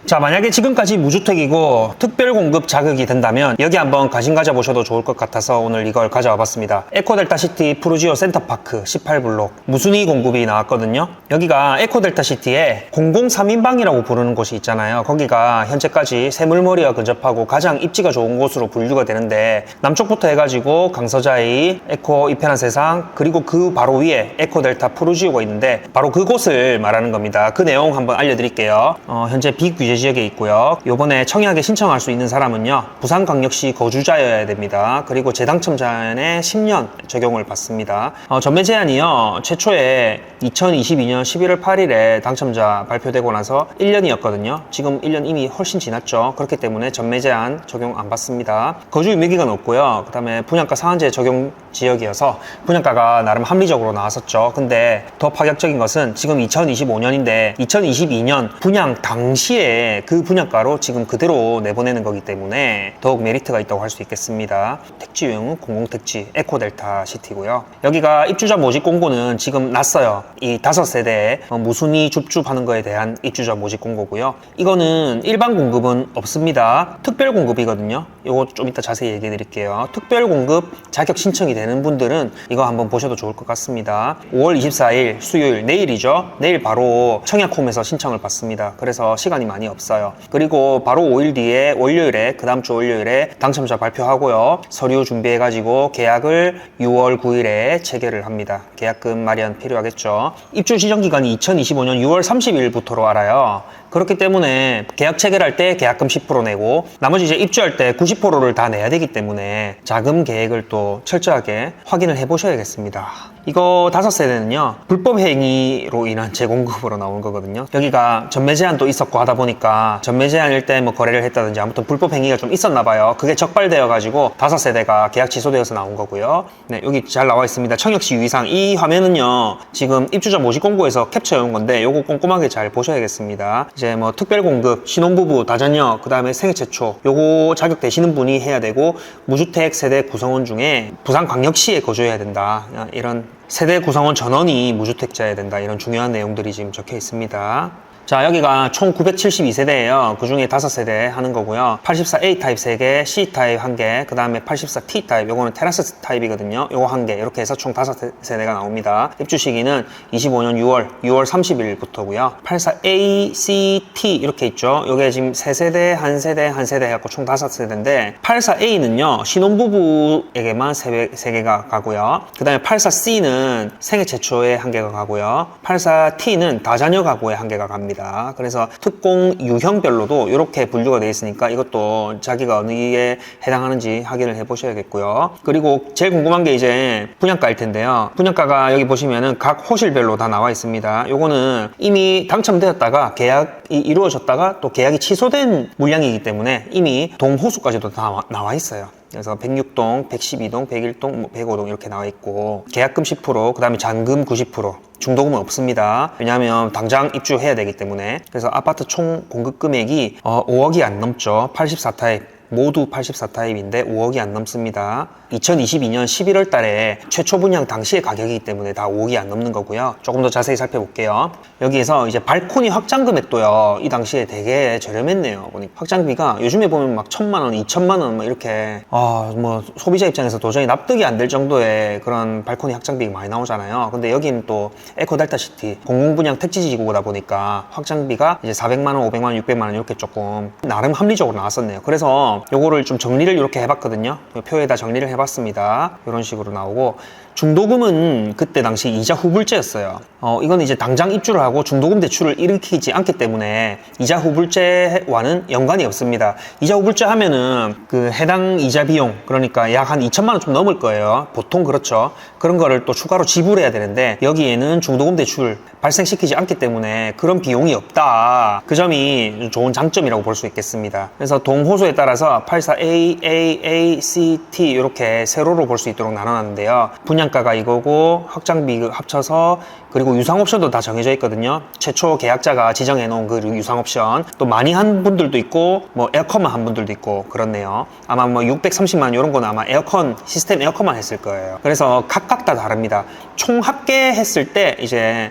자, 만약에 지금까지 무주택이고 특별공급 자격이 된다면 여기 한번 관심 가져보셔도 좋을 것 같아서 오늘 이걸 가져와 봤습니다. 에코델타시티 푸르지오 센터파크 18블록 무순위 공급이 나왔거든요. 여기가 에코델타시티에 003인방이라고 부르는 곳이 있잖아요. 거기가 현재까지 새물머리와 근접하고 가장 입지가 좋은 곳으로 분류가 되는데, 남쪽부터 해가지고 강서자이, 에코 이편한 세상, 그리고 그 바로 위에 에코델타 푸르지오가 있는데 바로 그곳을 말하는 겁니다. 그 내용 한번 알려드릴게요. 현재 비규제 지역에 있고요. 요번에 청약에 신청할 수 있는 사람은요, 부산광역시 거주자여야 됩니다. 그리고 재당첨자에 10년 적용을 받습니다. 전매 제한이요, 최초에 2022년 11월 8일에 당첨자 발표되고 나서 1년이었거든요. 지금 1년 이미 훨씬 지났죠. 그렇기 때문에 전매 제한 적용 안 받습니다. 거주 유예기간 없고요. 그 다음에 분양가 상한제 적용 지역이어서 분양가가 나름 합리적으로 나왔었죠. 근데 더 파격적인 것은 지금 2025년인데 2022년 분양 당시에 그 분양가로 지금 그대로 내보내는 거기 때문에 더욱 메리트가 있다고 할 수 있겠습니다. 택지 유형은 공공택지 에코델타 시티고요. 여기가 입주자 모집 공고는 지금 났어요. 이 5세대에 무순위 줍줍하는 거에 대한 입주자 모집 공고고요. 이거는 일반 공급은 없습니다. 특별 공급이거든요. 이거 좀 이따 자세히 얘기해 드릴게요. 특별 공급 자격 신청이 되는 분들은 이거 한번 보셔도 좋을 것 같습니다. 5월 24일 수요일, 내일이죠. 내일 바로 청약홈에서 신청을 받습니다. 그래서 시간이 많이 없어요. 그리고 바로 5일 뒤에 월요일에, 그 다음 주 월요일에 당첨자 발표하고요. 서류 준비해가지고 계약을 6월 9일에 체결을 합니다. 계약금 마련 필요하겠죠. 입주 지정 기간이 2025년 6월 30일부터로 알아요. 그렇기 때문에 계약 체결할 때 계약금 10% 내고 나머지 이제 입주할 때 90%를 다 내야 되기 때문에 자금 계획을 또 철저하게 확인을 해 보셔야겠습니다. 이거 5세대는요, 불법 행위로 인한 재공급으로 나온 거거든요. 여기가 전매 제한도 있었고 하다 보니까 전매 제한일 때 뭐 거래를 했다든지 아무튼 불법 행위가 좀 있었나 봐요. 그게 적발되어 가지고 5세대가 계약 취소되어서 나온 거고요. 네, 여기 잘 나와 있습니다. 청약시 유의사항. 이 화면은요, 지금 입주자 모집 공고에서 캡처해 온 건데 요거 꼼꼼하게 잘 보셔야겠습니다. 이제 뭐 특별공급, 신혼부부, 다자녀, 그 다음에 생애 최초, 요거 자격 되시는 분이 해야 되고, 무주택 세대 구성원 중에 부산광역시에 거주해야 된다, 이런 세대 구성원 전원이 무주택자여야 된다, 이런 중요한 내용들이 지금 적혀 있습니다. 자, 여기가 총 972세대예요. 그 중에 5세대 하는 거고요. 84A 타입 3개, C 타입 1개, 그 다음에 84T 타입, 요거는 테라스 타입이거든요. 요거 1개, 이렇게 해서 총 5세대가 나옵니다. 입주 시기는 25년 6월 30일부터고요. 84A, C, T 이렇게 있죠. 요게 지금 3세대, 1세대 해갖고 총 5세대인데, 84A는요, 신혼부부에게만 3개가 가고요. 그 다음에 84C는 생애 최초에 1개가 가고요. 84T는 다자녀 가구에 1개가 갑니다. 그래서 특공 유형별로도 이렇게 분류가 되어 있으니까 이것도 자기가 어느에 해당하는지 확인을 해 보셔야겠고요. 그리고 제일 궁금한 게 이제 분양가일 텐데요. 분양가가 여기 보시면은 각 호실별로 다 나와 있습니다. 요거는 이미 당첨되었다가 계약이 이루어졌다가 또 계약이 취소된 물량이기 때문에 이미 동호수까지도 다 나와 있어요. 그래서 106동, 112동, 101동, 105동 이렇게 나와 있고, 계약금 10%, 그 다음에 잔금 90%, 중도금은 없습니다. 왜냐하면 당장 입주해야 되기 때문에. 그래서 아파트 총 공급 금액이 5억이 안 넘죠. 84타입. 모두 84타입인데 5억이 안 넘습니다. 2022년 11월 달에 최초 분양 당시의 가격이기 때문에 다 5억이 안 넘는 거고요. 조금 더 자세히 살펴볼게요. 여기에서 이제 발코니 확장 금액도요, 이 당시에 되게 저렴했네요. 보니까 확장비가 요즘에 보면 막 1,000만 원, 2,000만 원 막 이렇게 뭐 소비자 입장에서 도저히 납득이 안 될 정도의 그런 발코니 확장비가 많이 나오잖아요. 근데 여기는 또 에코델타시티 공공분양 택지지구다 보니까 확장비가 이제 400만 원, 500만 원, 600만 원 이렇게 조금 나름 합리적으로 나왔었네요. 그래서 요거를 좀 정리를 이렇게 해봤거든요. 표에다 정리를 해봤습니다. 이런 식으로 나오고, 중도금은 그때 당시 이자 후불제였어요. 이건 이제 당장 입주를 하고 중도금 대출을 일으키지 않기 때문에 이자 후불제와는 연관이 없습니다. 이자 후불제 하면은 그 해당 이자 비용, 그러니까 약 한 2천만 원 좀 넘을 거예요. 보통 그렇죠. 그런 거를 또 추가로 지불해야 되는데 여기에는 중도금 대출 발생시키지 않기 때문에 그런 비용이 없다. 그 점이 좋은 장점이라고 볼 수 있겠습니다. 그래서 동호수에 따라서 84A, A, A, C, T 이렇게 세로로 볼 수 있도록 나눠놨는데요. 분양가가 이거고 확장비 합쳐서, 그리고 유상 옵션도 다 정해져 있거든요. 최초 계약자가 지정해 놓은 그 유상 옵션, 또 많이 한 분들도 있고 뭐 에어컨만 한 분들도 있고 그렇네요. 아마 뭐 630만 이런 거는 아마 에어컨, 시스템 에어컨만 했을 거예요. 그래서 각각 다 다릅니다. 총 합계했을 때 이제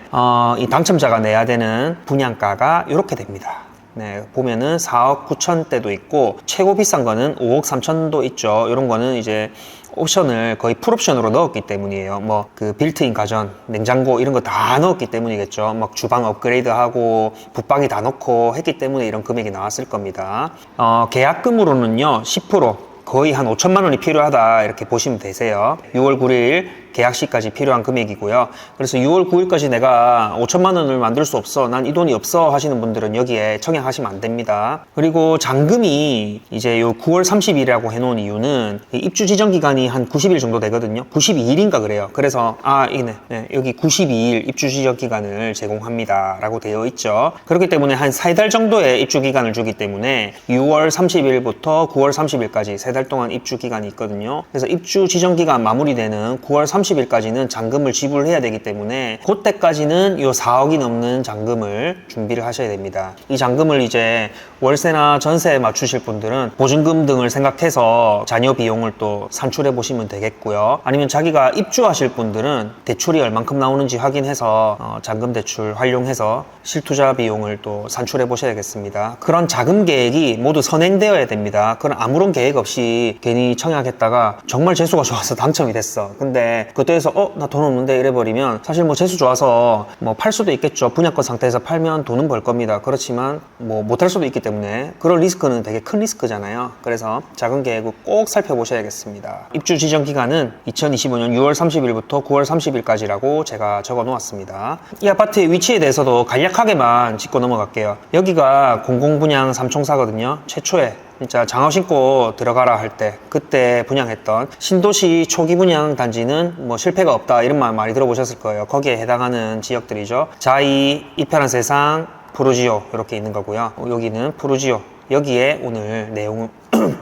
이 당첨자가 내야 되는 분양가가 이렇게 됩니다. 네, 보면은 4억 9천대도 있고 최고 비싼 거는 5억 3천도 있죠. 이런 거는 이제 옵션을 거의 풀옵션으로 넣었기 때문이에요. 뭐 그 빌트인 가전, 냉장고 이런 거 다 넣었기 때문이겠죠. 막 주방 업그레이드하고 붙박이 다 넣고 했기 때문에 이런 금액이 나왔을 겁니다. 계약금으로는요 10% 거의 한 5천만 원이 필요하다 이렇게 보시면 되세요. 6월 9일 계약 시까지 필요한 금액이고요. 그래서 6월 9일까지 내가 5천만 원을 만들 수 없어, 난 이 돈이 없어 하시는 분들은 여기에 청약하시면 안 됩니다. 그리고 잔금이 이제 요 9월 30일이라고 해놓은 이유는 입주 지정 기간이 한 90일 정도 되거든요. 92일인가 그래요. 그래서 여기 92일 입주 지정 기간을 제공합니다 라고 되어 있죠. 그렇기 때문에 한 3달 정도의 입주 기간을 주기 때문에 6월 30일부터 9월 30일까지 3달 동안 입주 기간이 있거든요. 그래서 입주 지정 기간 마무리되는 9월 30일까지는 잔금을 지불해야 되기 때문에 그때까지는 요 4억이 넘는 잔금을 준비를 하셔야 됩니다. 이 잔금을 이제 월세나 전세에 맞추실 분들은 보증금 등을 생각해서 자녀 비용을 또 산출해 보시면 되겠고요. 아니면 자기가 입주하실 분들은 대출이 얼만큼 나오는지 확인해서 잔금 대출 활용해서 실투자 비용을 또 산출해 보셔야겠습니다. 그런 자금 계획이 모두 선행되어야 됩니다. 그런 아무런 계획 없이 괜히 청약했다가 정말 재수가 좋아서 당첨이 됐어. 근데 그때에서 나 돈 없는데 이래버리면 사실 뭐 재수 좋아서 뭐 팔 수도 있겠죠. 분양권 상태에서 팔면 돈은 벌 겁니다. 그렇지만 뭐 못할 수도 있기 때문에 그런 리스크는 되게 큰 리스크잖아요. 그래서 자금 계획을 꼭 살펴보셔야겠습니다. 입주 지정 기간은 2025년 6월 30일부터 9월 30일까지라고 제가 적어 놓았습니다. 이 아파트의 위치에 대해서도 간략하게만 짚고 넘어갈게요. 여기가 공공분양 3총사거든요. 최초에 진짜 장화 신고 들어가라 할 때 그때 분양했던 신도시 초기 분양 단지는 뭐 실패가 없다 이런 말 많이 들어보셨을 거예요. 거기에 해당하는 지역들이죠. 자이, 이편한 세상, 푸르지오 이렇게 있는 거고요. 여기는 푸르지오. 여기에 오늘 내용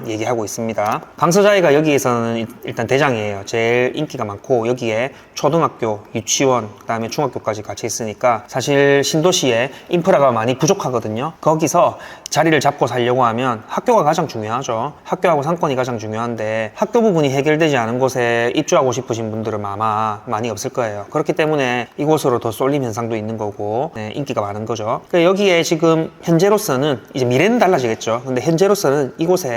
얘기하고 있습니다. 강서자이가 여기에서는 일단 대장이에요. 제일 인기가 많고 여기에 초등학교, 유치원, 그 다음에 중학교까지 같이 있으니까 사실 신도시에 인프라가 많이 부족하거든요. 거기서 자리를 잡고 살려고 하면 학교가 가장 중요하죠. 학교하고 상권이 가장 중요한데 학교 부분이 해결되지 않은 곳에 입주하고 싶으신 분들은 아마 많이 없을 거예요. 그렇기 때문에 이곳으로 더 쏠림 현상도 있는 거고 인기가 많은 거죠. 그러니까 여기에 지금 현재로서는 이제 미래는 달라지겠죠. 근데 현재로서는 이곳에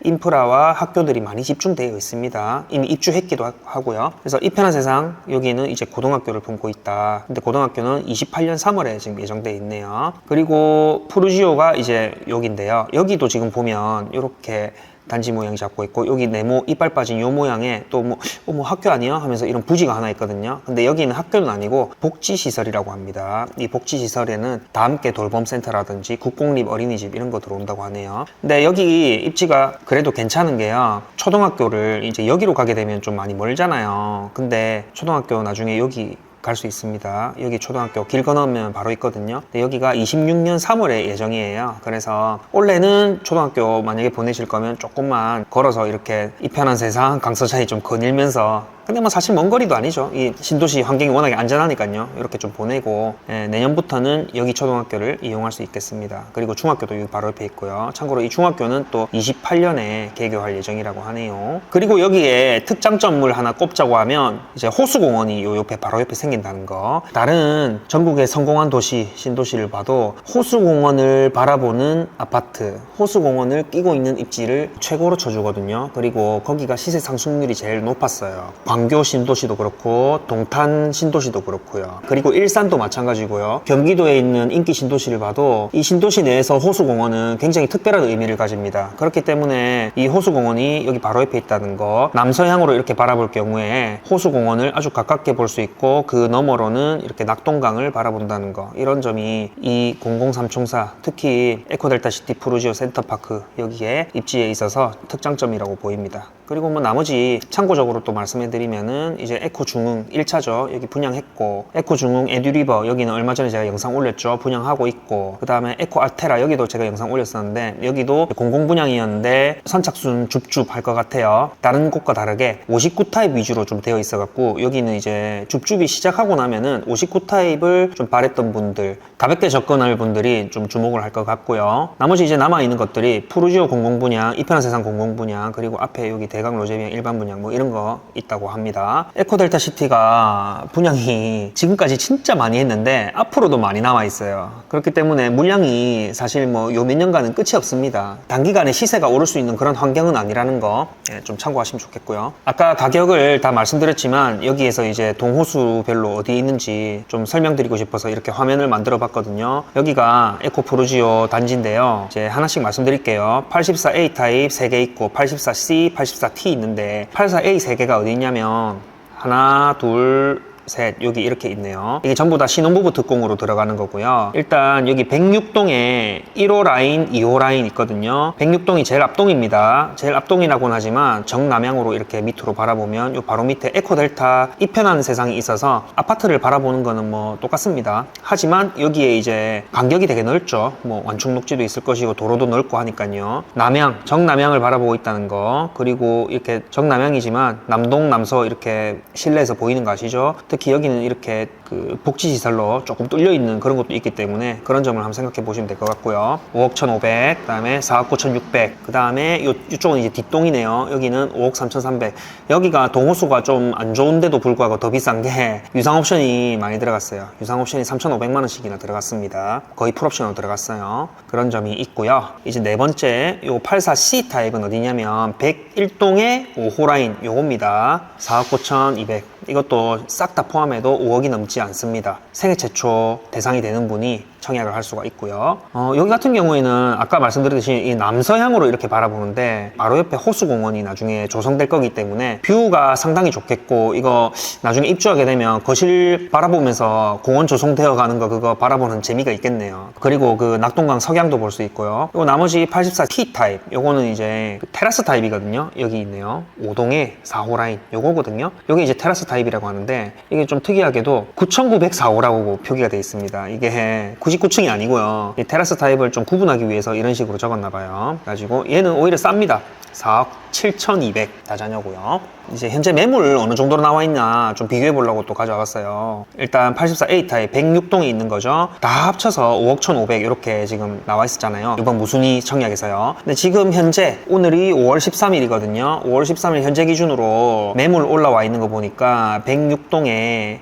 인프라와 학교들이 많이 집중되어 있습니다. 이미 입주했기도 하고요. 그래서 이편한 세상 여기는 이제 고등학교를 품고 있다. 근데 고등학교는 28년 3월에 지금 예정되어 있네요. 그리고 푸르지오가 이제 여기인데요. 여기도 지금 보면 이렇게 단지 모양이 잡고 있고 여기 네모 이빨 빠진 요 모양에 또 뭐 학교 아니야? 하면서 이런 부지가 하나 있거든요. 근데 여기는 학교는 아니고 복지시설이라고 합니다. 이 복지시설에는 다함께 돌봄센터라든지 국공립 어린이집 이런 거 들어온다고 하네요. 근데 여기 입지가 그래도 괜찮은 게요. 초등학교를 이제 여기로 가게 되면 좀 많이 멀잖아요. 근데 초등학교 나중에 여기 갈 수 있습니다. 여기 초등학교 길 건너면 바로 있거든요. 근데 여기가 26년 3월에 예정이에요. 그래서 원래는 초등학교 만약에 보내실 거면 조금만 걸어서 이렇게 이편한 세상 강서자이 좀 거닐면서 근데 뭐 사실 먼 거리도 아니죠. 이 신도시 환경이 워낙에 안전하니까요. 이렇게 좀 보내고 내년부터는 여기 초등학교를 이용할 수 있겠습니다. 그리고 중학교도 여기 바로 옆에 있고요. 참고로 이 중학교는 또 28년에 개교할 예정이라고 하네요. 그리고 여기에 특장점을 하나 꼽자고 하면 이제 호수공원이 요 옆에 바로 옆에 생긴다는 거. 다른 전국의 성공한 도시, 신도시를 봐도 호수공원을 바라보는 아파트, 호수공원을 끼고 있는 입지를 최고로 쳐주거든요. 그리고 거기가 시세 상승률이 제일 높았어요. 광교 신도시도 그렇고 동탄 신도시도 그렇고요. 그리고 일산도 마찬가지고요. 경기도에 있는 인기 신도시를 봐도 이 신도시 내에서 호수공원은 굉장히 특별한 의미를 가집니다. 그렇기 때문에 이 호수공원이 여기 바로 옆에 있다는 거, 남서향으로 이렇게 바라볼 경우에 호수공원을 아주 가깝게 볼 수 있고 그 너머로는 이렇게 낙동강을 바라본다는 거, 이런 점이 이 003총사 특히 에코델타시티 푸르지오 센터파크 여기에 입지에 있어서 특장점이라고 보입니다. 그리고 뭐 나머지 참고적으로 또 말씀해드리면은 이제 에코중흥 1차죠. 여기 분양했고, 에코중흥 에듀리버 여기는 얼마 전에 제가 영상 올렸죠. 분양하고 있고, 그 다음에 에코알테라 여기도 제가 영상 올렸었는데 여기도 공공분양이었는데 선착순 줍줍 할 것 같아요. 다른 곳과 다르게 59타입 위주로 좀 되어 있어갖고 여기는 이제 줍줍이 시작하고 나면은 59타입을 좀 바랬던 분들, 가볍게 접근할 분들이 좀 주목을 할 것 같고요. 나머지 이제 남아있는 것들이 푸르지오 공공분양, 이편한 세상 공공분양, 그리고 앞에 여기 대각 로제비앙 일반 분양 뭐 이런 거 있다고 합니다. 에코델타 시티가 분양이 지금까지 진짜 많이 했는데 앞으로도 많이 남아 있어요. 그렇기 때문에 물량이 사실 뭐 요 몇 년간은 끝이 없습니다. 단기간에 시세가 오를 수 있는 그런 환경은 아니라는 거 좀 참고하시면 좋겠고요. 아까 가격을 다 말씀드렸지만 여기에서 이제 동호수별로 어디에 있는지 좀 설명드리고 싶어서 이렇게 화면을 만들어 봤거든요. 여기가 에코프루지오 단지인데요. 이제 하나씩 말씀드릴게요. 84A 타입 3개 있고 84C, 84T 있는데 84A 3개가 어디 있냐면 하나, 둘, 셋, 여기 이렇게 있네요. 이게 전부 다 신혼부부 특공으로 들어가는 거고요. 일단 여기 106동에 1호 라인, 2호 라인 있거든요. 106동이 제일 앞동입니다. 제일 앞동이라고는 하지만 정남향으로 이렇게 밑으로 바라보면 요 바로 밑에 에코델타 이편하는 세상이 있어서 아파트를 바라보는 거는 뭐 똑같습니다. 하지만 여기에 이제 간격이 되게 넓죠. 뭐 완충 녹지도 있을 것이고 도로도 넓고 하니까요. 남향, 정남향을 바라보고 있다는 거. 그리고 이렇게 정남향이지만 남동, 남서 이렇게 실내에서 보이는 거 아시죠? 특히 여기는 이렇게 그 복지시설로 조금 뚫려 있는 그런 것도 있기 때문에 그런 점을 한번 생각해 보시면 될 것 같고요. 5억 1,500, 그 다음에 4억 9,600, 그 다음에 이쪽은 이제 뒷동이네요. 여기는 5억 3,300. 여기가 동호수가 좀 안 좋은데도 불구하고 더 비싼 게 유상 옵션이 많이 들어갔어요. 유상 옵션이 3,500만 원씩이나 들어갔습니다. 거의 풀옵션으로 들어갔어요. 그런 점이 있고요. 이제 네 번째, 요 84C 타입은 어디냐면 101동의 5호 라인 요겁니다. 4억 9,200. 이것도 싹 다 포함해도 5억이 넘지 않습니다. 생애 최초 대상이 되는 분이 청약을 할 수가 있고요. 여기 같은 경우에는 아까 말씀드렸듯이 이 남서향으로 이렇게 바라보는데 바로 옆에 호수공원이 나중에 조성될 거기 때문에 뷰가 상당히 좋겠고 이거 나중에 입주하게 되면 거실 바라보면서 공원 조성되어 가는 거 그거 바라보는 재미가 있겠네요. 그리고 그 낙동강 석양도 볼 수 있고요. 그리고 나머지 84T 타입 요거는 이제 그 테라스 타입이거든요. 여기 있네요. 5동에 4호 라인 요거거든요. 여기 이제 테라스 타입이라고 하는데 이게 좀 특이하게도 9,904호라고 표기가 되어 있습니다. 이게 99층이 아니고요. 이 테라스 타입을 좀 구분하기 위해서 이런 식으로 적었나 봐요. 그래가지고 얘는 오히려 쌉니다. 4억 7,200 다자녀고요. 이제 현재 매물 어느 정도로 나와 있나 좀 비교해 보려고 또 가져와봤어요. 일단 84A 타입 106동에 있는 거죠. 다 합쳐서 5억 1,500 이렇게 지금 나와 있었잖아요. 이번 무순위 청약에서요. 근데 지금 현재 오늘이 5월 13일이거든요. 5월 13일 현재 기준으로 매물 올라와 있는 거 보니까 106동에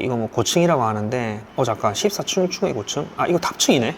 이거 뭐 고층이라고 하는데 잠깐 14층 중에 고층? 아 이거 탑층이네.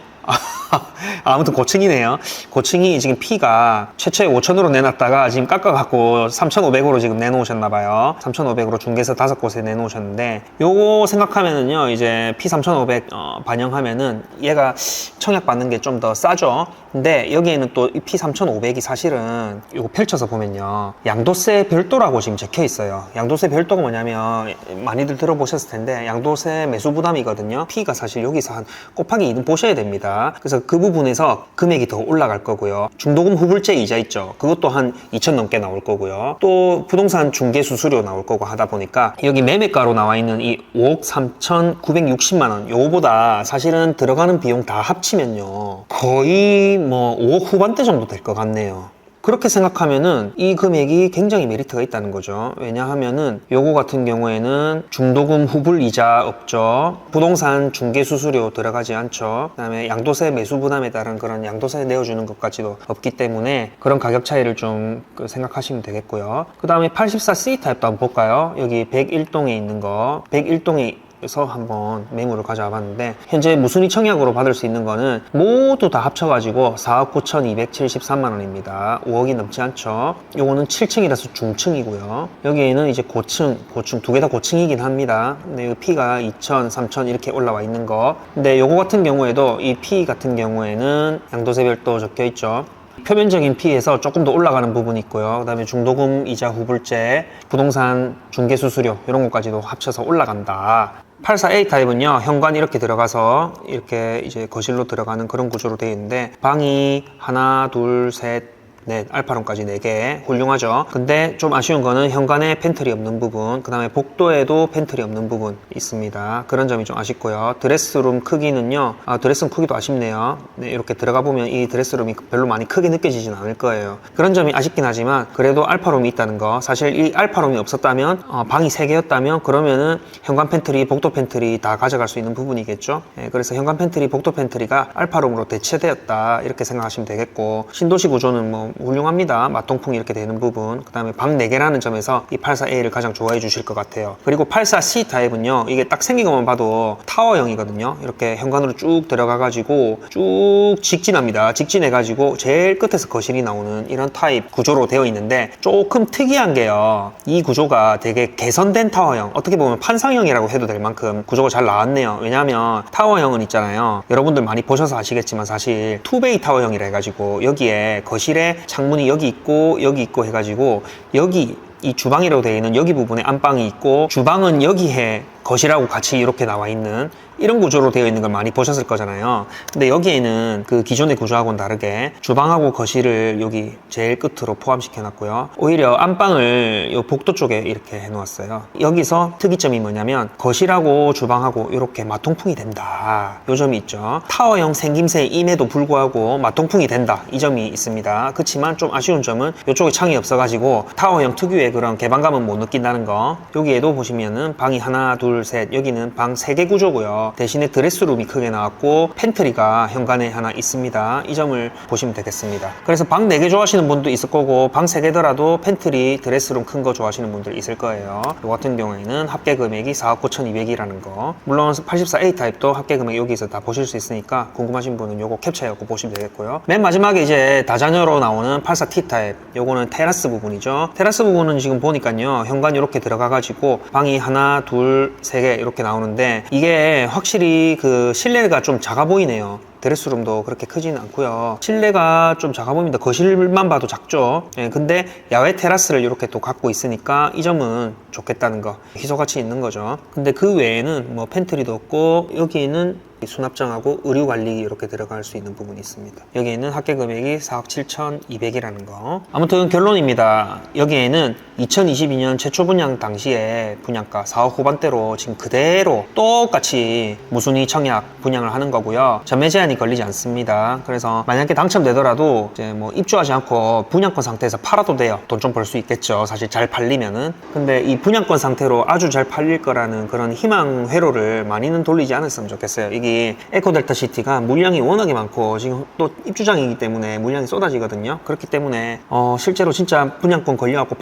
아무튼 고층이네요. 고층이 지금 P가 최초에 5,000으로 내놨다가 지금 깎아갖고 3,500으로 지금 내놓으셨나봐요. 3,500으로 중개사 5곳에 내놓으셨는데 요거 생각하면은요 이제 P 3,500 반영하면은 얘가 청약받는 게 좀 더 싸죠. 근데 여기에는 또 P 3,500이 사실은 요거 펼쳐서 보면요 양도세 별도라고 지금 적혀 있어요. 양도세 별도가 뭐냐면 많이들 들어보셨을 텐데 양도세 매수 부담이거든요. P가 사실 여기서 한 곱하기 2는 보셔야 됩니다. 그래서 그 부분에서 금액이 더 올라갈 거고요. 중도금 후불제 이자 있죠. 그것도 한 2,000 넘게 나올 거고요. 또 부동산 중개 수수료 나올 거고 하다 보니까 여기 매매가로 나와 있는 이 5억 3,960만 원 요거보다 사실은 들어가는 비용 다 합치면요 거의 뭐 5억 후반대 정도 될 것 같네요. 그렇게 생각하면은 이 금액이 굉장히 메리트가 있다는 거죠. 왜냐하면은 요거 같은 경우에는 중도금 후불 이자 없죠. 부동산 중개 수수료 들어가지 않죠. 그다음에 양도세 매수 부담에 따른 그런 양도세 내어주는 것까지도 없기 때문에 그런 가격 차이를 좀 생각하시면 되겠고요. 그다음에 84C 타입도 한번 볼까요? 여기 101동에 있는 거 101동에 그래서 한번 매물을 가져와 봤는데 현재 무순위 청약으로 받을 수 있는 거는 모두 다 합쳐가지고 4억 9,273만 원입니다. 5억이 넘지 않죠. 요거는 7층이라서 중층이고요. 여기에는 이제 고층 두 개 다 고층이긴 합니다. 근데 이 P가 2,000, 3,000 이렇게 올라와 있는 거. 근데 요거 같은 경우에도 이 P 같은 경우에는 양도세 별도 적혀 있죠. 표면적인 P에서 조금 더 올라가는 부분이 있고요. 그 다음에 중도금 이자 후불제, 부동산 중개 수수료 이런 것까지도 합쳐서 올라간다. 84A 타입은요 현관 이렇게 들어가서 이렇게 이제 거실로 들어가는 그런 구조로 되어 있는데 방이 하나 둘 셋 넷, 알파룸까지 4개 훌륭하죠. 근데 좀 아쉬운 거는 현관에 팬트리 없는 부분, 그 다음에 복도에도 팬트리 없는 부분 있습니다. 그런 점이 좀 아쉽고요. 드레스룸 크기는요 드레스룸 크기도 아쉽네요. 네, 이렇게 들어가 보면 이 드레스룸이 별로 많이 크게 느껴지진 않을 거예요. 그런 점이 아쉽긴 하지만 그래도 알파룸이 있다는 거, 사실 이 알파룸이 없었다면 방이 3개였다면 그러면은 현관 팬트리, 복도 팬트리 다 가져갈 수 있는 부분이겠죠. 네, 그래서 현관 팬트리, 복도 팬트리가 알파룸으로 대체되었다 이렇게 생각하시면 되겠고, 신도시 구조는 뭐 훌륭합니다. 마통풍이 이렇게 되는 부분. 그 다음에 방 4개라는 점에서 이 84A를 가장 좋아해 주실 것 같아요. 그리고 84C 타입은요, 이게 딱 생긴 것만 봐도 타워형이거든요. 이렇게 현관으로 쭉 들어가가지고 쭉 직진합니다. 직진해가지고 제일 끝에서 거실이 나오는 이런 타입 구조로 되어 있는데, 조금 특이한 게요, 이 구조가 되게 개선된 타워형, 어떻게 보면 판상형이라고 해도 될 만큼 구조가 잘 나왔네요. 왜냐하면 타워형은 있잖아요, 여러분들 많이 보셔서 아시겠지만 사실 투베이 타워형이라 해가지고 여기에 거실에 창문이 여기 있고 해가지고 여기 이 주방이라고 되어 있는 여기 부분에 안방이 있고, 주방은 여기에 거실하고 같이 이렇게 나와 있는 이런 구조로 되어 있는 걸 많이 보셨을 거잖아요. 근데 여기에는 그 기존의 구조하고는 다르게 주방하고 거실을 여기 제일 끝으로 포함시켜 놨고요. 오히려 안방을 이 복도 쪽에 이렇게 해 놓았어요. 여기서 특이점이 뭐냐면 거실하고 주방하고 이렇게 마통풍이 된다, 이 점이 있죠. 타워형 생김새임에도 불구하고 마통풍이 된다, 이 점이 있습니다. 그렇지만 좀 아쉬운 점은 이쪽에 창이 없어가지고 타워형 특유의 그런 개방감은 못 느낀다는 거. 여기에도 보시면은 방이 하나 둘 셋, 여기는 방 3개 구조고요. 대신에 드레스룸이 크게 나왔고 펜트리가 현관에 하나 있습니다. 이 점을 보시면 되겠습니다. 그래서 방 4개 좋아하시는 분도 있을 거고, 방 3개더라도 펜트리, 드레스룸 큰 거 좋아하시는 분들 있을 거예요. 이 같은 경우에는 합계 금액이 4억 9,200이라는 거. 물론 84A 타입도 합계 금액 여기서 다 보실 수 있으니까 궁금하신 분은 요거 캡처해갖고 보시면 되겠고요. 맨 마지막에 이제 다자녀로 나오는 84T 타입, 요거는 테라스 부분이죠. 테라스 부분은 지금 보니까요, 현관 이렇게 들어가가지고 방이 하나 둘 3개 이렇게 나오는데, 이게 확실히 그 실내가 좀 작아 보이네요. 드레스룸도 그렇게 크지는 않고요. 실내가 좀 작아 보입니다. 거실만 봐도 작죠. 예, 근데 야외 테라스를 이렇게 또 갖고 있으니까 이 점은 좋겠다는 거, 희소같이 있는 거죠. 근데 그 외에는 뭐 팬트리도 없고, 여기는 수납장하고 의류 관리 이렇게 들어갈 수 있는 부분이 있습니다. 여기에는 합계 금액이 4억 7,200이라는 거. 아무튼 결론입니다. 여기에는 2022년 최초 분양 당시에 분양가 4억 후반대로 지금 그대로 똑같이 무순위 청약 분양을 하는 거고요. 전매 제한이 걸리지 않습니다. 그래서 만약에 당첨되더라도 이제 뭐 입주하지 않고 분양권 상태에서 팔아도 돼요. 돈 좀 벌 수 있겠죠, 사실 잘 팔리면은. 근데 이 분양권 상태로 아주 잘 팔릴 거라는 그런 희망 회로를 많이는 돌리지 않았으면 좋겠어요. 이게 에코델타 시티가 물량이 워낙에 많고 지금 또 입주장이기 때문에 물량이 쏟아지거든요. 그렇기 때문에 실제로 진짜 분양권 걸려갖고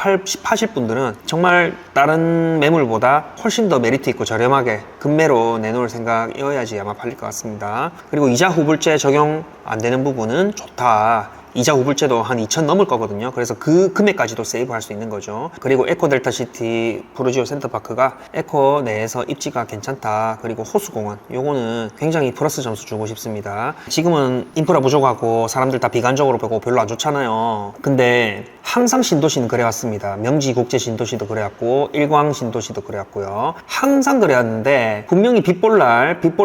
파실 분들은 정말 다른 매물보다 훨씬 더 메리트 있고 저렴하게 급매로 내놓을 생각이어야지 아마 팔릴 것 같습니다. 그리고 이자 후불제 적용 안 되는 부분은 좋다. 이자 후불제도 한 2천 넘을 거거든요. 그래서 그 금액까지도 세이브할 수 있는 거죠. 그리고 에코델타시티 푸르지오 센터파크가 에코 내에서 입지가 괜찮다. 그리고 호수공원, 요거는 굉장히 플러스 점수 주고 싶습니다. 지금은 인프라 부족하고 사람들 다 비관적으로 보고 별로 안 좋잖아요. 근데 항상 신도시는 그래왔습니다. 명지국제 신도시도 그래왔고, 일광 신도시도 그래왔고요. 항상 그래왔는데 분명히 빗볼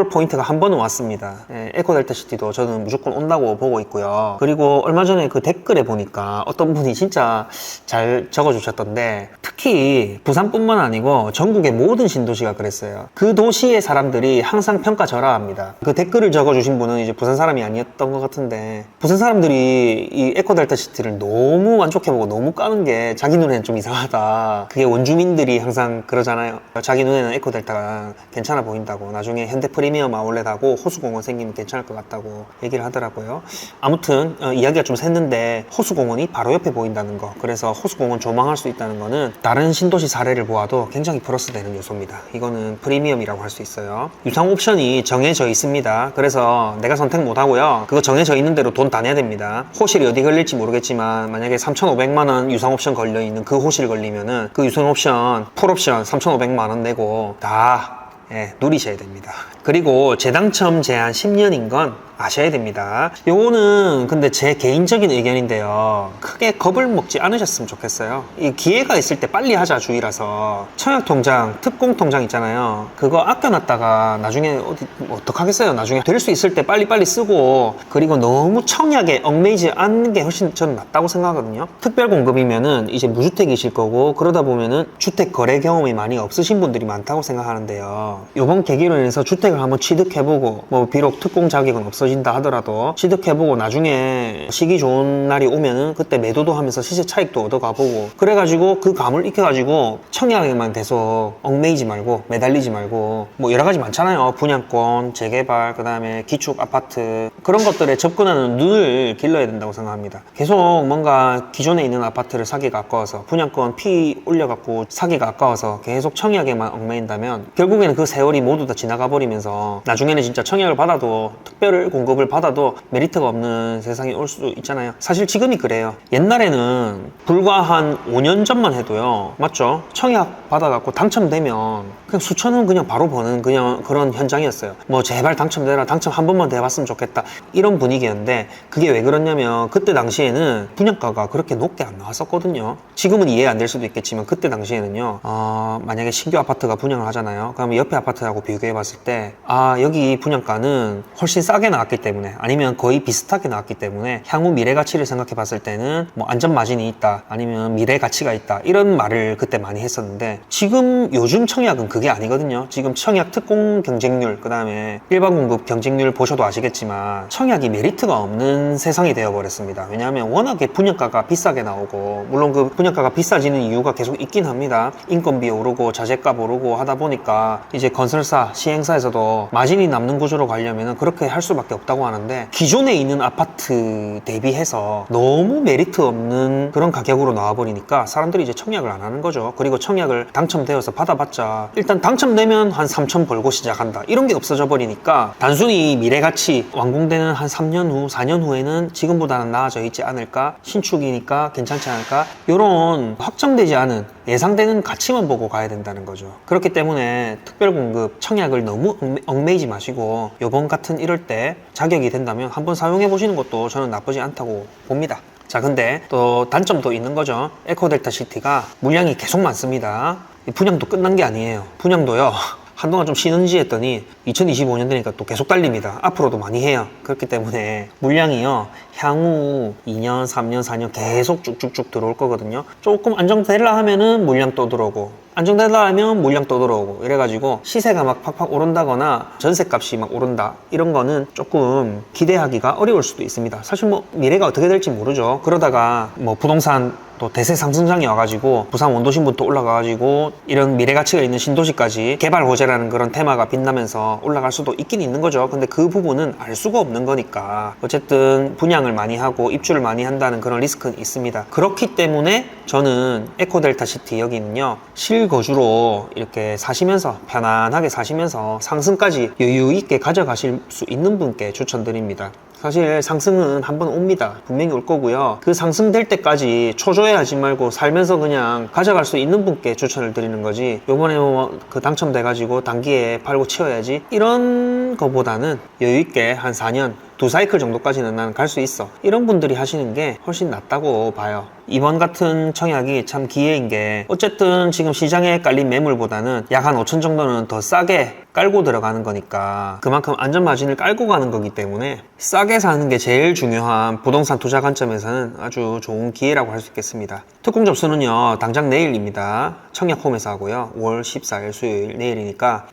포인트가 한 번은 왔습니다. 에코델타시티도 저는 무조건 온다고 보고 있고요. 그리고 얼마 전에 그 댓글에 보니까 어떤 분이 진짜 잘 적어주셨던데, 특히 부산뿐만 아니고 전국의 모든 신도시가 그랬어요. 그 도시의 사람들이 항상 평가절하합니다. 그 댓글을 적어주신 분은 이제 부산 사람이 아니었던 것 같은데, 부산 사람들이 이 에코델타시티를 너무 만족해보고 너무 까는 게 자기 눈에는 좀 이상하다. 그게 원주민들이 항상 그러잖아요. 자기 눈에는 에코델타가 괜찮아 보인다고, 나중에 현대 프리미엄 아울렛하고 호수공원 생기면 괜찮을 것 같다고 얘기를 하더라고요. 아무튼 이야기가 좀 샜는데, 호수공원이 바로 옆에 보인다는 거, 그래서 호수공원 조망할 수 있다는 거는 다른 신도시 사례를 보아도 굉장히 플러스 되는 요소입니다. 이거는 프리미엄이라고 할 수 있어요. 유상 옵션이 정해져 있습니다. 그래서 내가 선택 못 하고요, 그거 정해져 있는 대로 돈 다 내야 됩니다. 호실이 어디 걸릴지 모르겠지만 만약에 3,500만 원 유상 옵션 걸려있는 그 호실 걸리면은 그 유상 옵션 풀 옵션 3,500만 원 내고 다 누리셔야 됩니다. 그리고 재당첨 제한 10년인 건 아셔야 됩니다. 요거는 근데 제 개인적인 의견인데요, 크게 겁을 먹지 않으셨으면 좋겠어요. 이 기회가 있을 때 빨리 하자 주의라서. 청약통장, 특공통장 있잖아요, 그거 아껴놨다가 나중에 어떡하겠어요. 나중에 될 수 있을 때 빨리빨리 쓰고, 그리고 너무 청약에 얽매이지 않는 게 훨씬 저는 낫다고 생각하거든요. 특별공급이면은 이제 무주택이실 거고, 그러다 보면은 주택 거래 경험이 많이 없으신 분들이 많다고 생각하는데요, 요번 계기로 인해서 주택을 한번 취득해보고, 뭐 비록 특공 자격은 없어지 비싸진다 하더라도 취득해보고 나중에 시기 좋은 날이 오면은 그때 매도도 하면서 시세 차익도 얻어가보고 그래가지고 그 감을 익혀가지고 청약에만 계속 얽매이지 말고 매달리지 말고 뭐 여러 가지 많잖아요. 분양권, 재개발, 그 다음에 기축 아파트 그런 것들에 접근하는 눈을 길러야 된다고 생각합니다. 계속 뭔가 기존에 있는 아파트를 사기가 아까워서 분양권 피 올려갖고 사기가 아까워서 계속 청약에만 얽매인다면 결국에는 그 세월이 모두 다 지나가 버리면서 나중에는 진짜 청약을 받아도 특별 공급을 받아도 메리트가 없는 세상이 올 수도 있잖아요. 사실 지금이 그래요. 옛날에는 불과 한 5년 전만 해도요, 맞죠? 청약 받아갖고 당첨되면 그냥 수천 원 그냥 바로 버는 그냥 그런 현장이었어요. 뭐 제발 당첨되라, 당첨 한 번만 더 해봤으면 좋겠다, 이런 분위기였는데 그게 왜 그러냐면 그때 당시에는 분양가가 그렇게 높게 안 나왔었거든요. 지금은 이해 안 될 수도 있겠지만 그때 당시에는요, 만약에 신규 아파트가 분양을 하잖아요. 그러면 옆에 아파트하고 비교해 봤을 때 여기 분양가는 훨씬 싸게 나왔기 때문에, 아니면 거의 비슷하게 나왔기 때문에 향후 미래 가치를 생각해 봤을 때는 뭐 안전 마진이 있다, 아니면 미래 가치가 있다, 이런 말을 그때 많이 했었는데 지금 요즘 청약은 그게 아니거든요. 지금 청약 특공 경쟁률, 그 다음에 일반 공급 경쟁률 보셔도 아시겠지만 청약이 메리트가 없는 세상이 되어버렸습니다. 왜냐하면 워낙에 분양가가 비싸게 나오고, 물론 그 분양가가 비싸지는 이유가 계속 있긴 합니다. 인건비 오르고 자재값 오르고 하다 보니까 이제 건설사, 시행사에서도 마진이 남는 구조로 가려면 그렇게 할 수밖에 없다고 하는데, 기존에 있는 아파트 대비해서 너무 메리트 없는 그런 가격으로 나와버리니까 사람들이 이제 청약을 안 하는 거죠. 그리고 청약을 당첨되어서 받아봤자 일단 당첨되면 한 3천 벌고 시작한다, 이런 게 없어져 버리니까 단순히 미래가치 완공되는 한 3년 후, 4년 후에는 지금보다는 나아져 있지 않을까, 신축이니까 괜찮지 않을까, 이런 확정되지 않은 예상되는 가치만 보고 가야 된다는 거죠. 그렇기 때문에 특별공급 청약을 너무 얽매이지 마시고 요번 같은 이럴 때 자격이 된다면 한번 사용해 보시는 것도 저는 나쁘지 않다고 봅니다. 자, 근데 또 단점도 있는 거죠. 에코델타시티가 물량이 계속 많습니다. 분양도 끝난 게 아니에요. 분양도요, 한동안 좀 쉬는지 했더니 2025년 되니까 또 계속 달립니다. 앞으로도 많이 해요. 그렇기 때문에 물량이요, 향후 2년, 3년, 4년 계속 쭉쭉쭉 들어올 거거든요. 조금 안정되려 하면은 물량 또 들어오고, 안정되려 하면 물량 또 들어오고, 이래가지고 시세가 막 팍팍 오른다거나 전세값이 막 오른다, 이런 거는 조금 기대하기가 어려울 수도 있습니다. 사실 뭐 미래가 어떻게 될지 모르죠. 그러다가 뭐 부동산 또 대세 상승장이 와가지고 부산 원도심부터 올라가가지고 이런 미래 가치가 있는 신도시까지 개발 호재라는 그런 테마가 빛나면서 올라갈 수도 있긴 있는 거죠. 근데 그 부분은 알 수가 없는 거니까 어쨌든 분양을 많이 하고 입주를 많이 한다는 그런 리스크는 있습니다. 그렇기 때문에 저는 에코델타시티 여기는요, 실거주로 이렇게 사시면서 편안하게 사시면서 상승까지 여유 있게 가져가실 수 있는 분께 추천드립니다. 사실 상승은 한번 옵니다. 분명히 올 거고요. 그 상승될 때까지 초조해하지 말고 살면서 그냥 가져갈 수 있는 분께 추천을 드리는 거지, 요번에 뭐 그 당첨돼가지고 단기에 팔고 치워야지, 이런 거보다는 여유 있게 한 4년, 2사이클 정도까지는 나는 갈 수 있어, 이런 분들이 하시는 게 훨씬 낫다고 봐요. 이번 같은 청약이 참 기회인 게, 어쨌든 지금 시장에 깔린 매물보다는 약 한 5천 정도는 더 싸게 깔고 들어가는 거니까 그만큼 안전 마진을 깔고 가는 거기 때문에 싸게 사는 게 제일 중요한 부동산 투자 관점에서는 아주 좋은 기회라고 할 수 있겠습니다. 특공 접수는요, 당장 내일입니다. 청약홈에서 하고요. 5월 14일 수요일, 내일이니까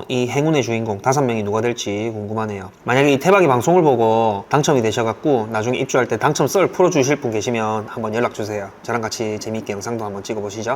이 행운의 주인공 5명이 누가 될지 궁금하네요. 만약에 이 태박이 방송을 보고 당첨이 되셔갖고 나중에 입주할 때 당첨 썰 풀어주실 분 계시면 한번 연락 주세요. 저랑 같이 재미있게 영상도 한번 찍어보시죠.